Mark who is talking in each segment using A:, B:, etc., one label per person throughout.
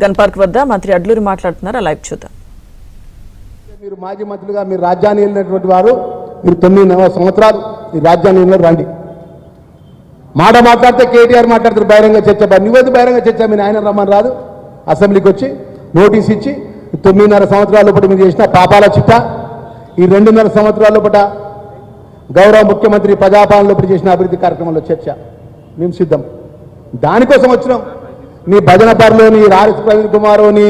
A: Gun park వద్ద మంత్రి అడ్లూరి మాట్లాడుతున్నారు. లైవ్ చూద్దాం.
B: మీరు మాజీ మంత్రులుగా మీరు రాజ్యాన్ని వెళ్ళినటువంటి వారు, మీరు 9 సంవత్సరాలు ఈ రాజ్యాన్ని వెళ్ళిన రండి. మాట మాట్లాడితే కేటీఆర్ మాట్లాడతారు బహిరంగ చర్చ. నువ్వేది బహిరంగ చర్చ? మీ ఆయన రమ్మని రాదు అసెంబ్లీకి వచ్చి నోటీస్ ఇచ్చి 9.5 సంవత్సరాల లోపల మీరు చేసిన పాపాల చిట్ట, ఈ 2.5 సంవత్సరాల లోపల గౌరవ ముఖ్యమంత్రి ప్రజాపాలన లోపల చేసిన అభివృద్ధి కార్యక్రమంలో చర్చ మేము సిద్ధం. దానికోసం వచ్చినాం. నీ భజన పరులు, నీ రాజేష్ ప్రవీణ్ కుమార్, నీ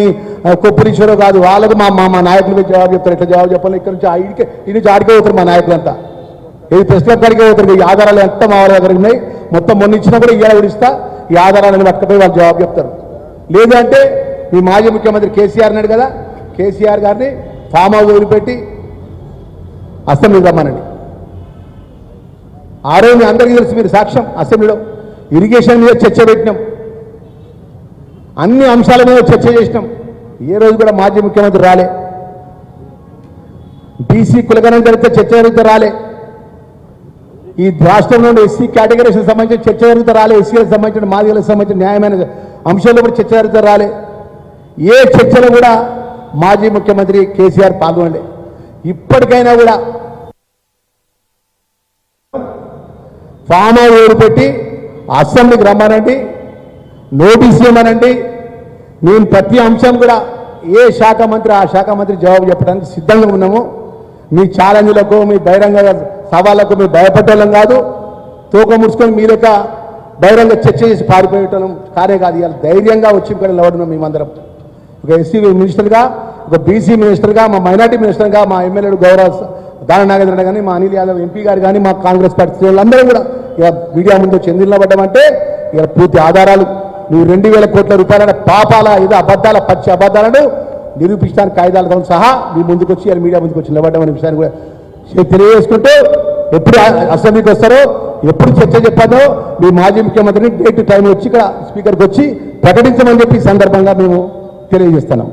B: కొప్పురీశ్వరు కాదు, వాళ్ళకు మా నాయకులు జవాబు చెప్తారు. ఇట్లా జవాబు చెప్పాలి. ఇక్కడ నుంచి ఈ నుంచి ఆడికే పోతారు మా నాయకులంతా. ఇది ప్రెస్ కాడికే పోతారు. ఈ ఆధారాలు ఎంత మా వాళ్ళ దగ్గర ఉన్నాయి, మొత్తం మొన్న ఇచ్చినా కూడా ఇవాళ కూడా ఇస్తా. ఈ ఆధారాలను పట్టుకపోయి వాళ్ళు జవాబు చెప్తారు. లేదంటే మీ మాజీ ముఖ్యమంత్రి కేసీఆర్ అన్నాడు కదా, కేసీఆర్ గారిని ఫామ్ హౌస్ వదిలిపెట్టి అసెంబ్లీకి రమ్మనండి. ఆ రోజు మీ అందరికీ తెలుసు, మీరు సాక్ష్యం. అసెంబ్లీలో ఇరిగేషన్ మీద చర్చ పెట్టినాం, అన్ని అంశాల మీద చర్చ చేసినాం. ఏ రోజు కూడా మాజీ ముఖ్యమంత్రి రాలే. బీసీ కులగణం జరిగితే చర్చ జరిగితే రాలే. ఈ రాష్ట్రంలో ఎస్సీ కేటగిరీకి సంబంధించిన చర్చ జరిగితే రాలే. ఎస్సీలకు సంబంధించిన, మాదిగలకు సంబంధించిన న్యాయమైన అంశాల్లో కూడా చర్చ జరిగితే రాలే. ఏ చర్చలో కూడా మాజీ ముఖ్యమంత్రి కేసీఆర్ పాల్గొనలే. ఇప్పటికైనా కూడా ఫామ్ హౌస్ పెట్టి అసెంబ్లీకి రమ్మనండి, నోటీస్ ఇవ్వమనండి. మేము ప్రతి అంశం కూడా ఏ శాఖ మంత్రి ఆ శాఖ మంత్రి జవాబు చెప్పడానికి సిద్ధంగా ఉన్నాము. మీ ఛాలెంజ్లకు, మీ బహిరంగ సవాళ్లకు మేము భయపడటం కాదు. తోక ముడుచుకొని మీ లెక్క బహిరంగ చర్చ చేసి పారిపోయటం కానే కాదు. ఇవాళ ధైర్యంగా వచ్చి ఇక్కడ నిలబడినాం మేమందరం. ఒక ఎస్సీ మినిస్టర్గా, ఒక బీసీ మినిస్టర్గా, మా మైనార్టీ మినిస్టర్గా, మా ఎమ్మెల్యేలు గౌరవ దాన నాగేంద్ర కానీ, మా అనిల్ యాదవ్ ఎంపీ గారు కానీ, మా కాంగ్రెస్ పార్టీ వాళ్ళందరూ కూడా ఇక మీడియా ముందు చెంది నిలబడ్డామంటే ఇక పూర్తి ఆధారాలు, నువ్వు 2,000 కోట్ల రూపాయల పాపాల ఇది అబద్ధాల పచ్చి అబద్ధాలను నిరూపించడానికి కాయిదాలతో సహా మీ ముందుకు వచ్చి మీడియా ముందుకు వచ్చి నిలబడ్డామనే విషయాన్ని కూడా తెలియజేసుకుంటూ, ఎప్పుడు అసెంబ్లీకి వస్తారో, ఎప్పుడు చర్చ చెప్పాదో మీ మాజీ ముఖ్యమంత్రిని డేట్ టైం వచ్చి ఇక్కడ స్పీకర్కి వచ్చి ప్రకటించమని చెప్పి సందర్భంగా మేము తెలియజేస్తున్నాం.